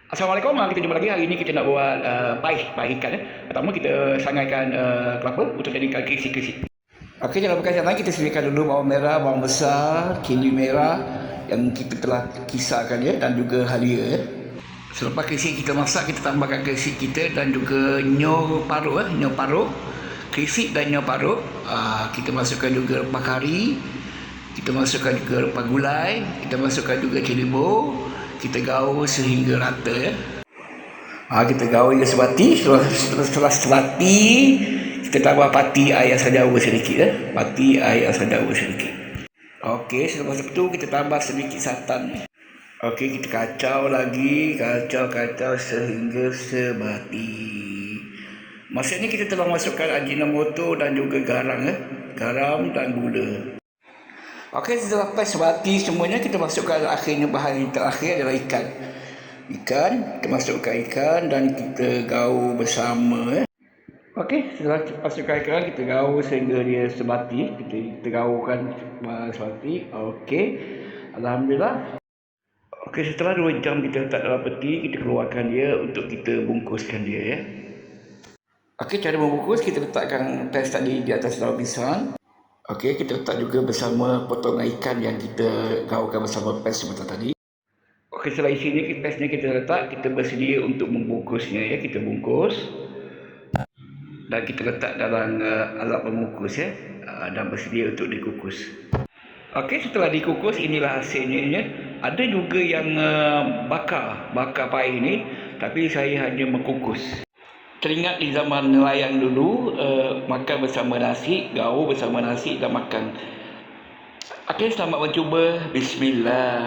Assalamualaikum, kita jumpa lagi. Hari ini kita nak buat paih ikan. Pertama kita sangaikan kelapa untuk jadikan kerisi-kerisi. Okey, dalam perkara lain kita sediakan dulu bawang merah, bawang besar, cili merah yang kita telah kisarkan ya, dan juga halia ya. Selepas kerisi kita masak, kita tambahkan kerisi kita dan juga nyor parut nyor parut. Kerisi dan nyor parut. Kita masukkan juga rempah kari. Kita masukkan juga rempah gulai. Kita masukkan juga cili bawang. Kita gaul sehingga rata ya. Kita gaul hingga sebati. Setelah sebati, kita tambah pati air asam jawa sedikit ya. Pati air asam jawa sedikit. Okey, selepas itu kita tambah sedikit santan. Okey, kita kacau lagi, kacau sehingga sebati. Masa ni kita telah masukkan ajinomoto dan juga garam ya. Garam dan gula. Okey, setelah lepas sebati semuanya, kita masukkan akhirnya bahan yang terakhir adalah ikan. Kita masukkan ikan dan kita gaul bersama. Okey, setelah masukkan ikan, kita gaul sehingga dia sebati. Kita gaulkan sebati. Okey, alhamdulillah. Okey, setelah 2 jam kita letak dalam peti, kita keluarkan dia untuk kita bungkuskan dia ya. Okey, cara membungkus, kita letakkan pes tadi di atas daun pisang. Okey, kita letak juga bersama potongan ikan yang kita gaulkan bersama pes sebentar tadi. Okey, setelah isinya, pesnya kita letak, kita bersedia untuk membungkusnya ya. Kita bungkus dan kita letak dalam alat pembungkus ya, dan bersedia untuk dikukus. Okey, setelah dikukus, inilah hasilnya ya. Ada juga yang bakar paih ni, tapi saya hanya mengkukus. Teringat di zaman nelayan dulu, makan bersama nasi, gaul bersama nasi dan makan. Okey, selamat mencuba. Bismillah.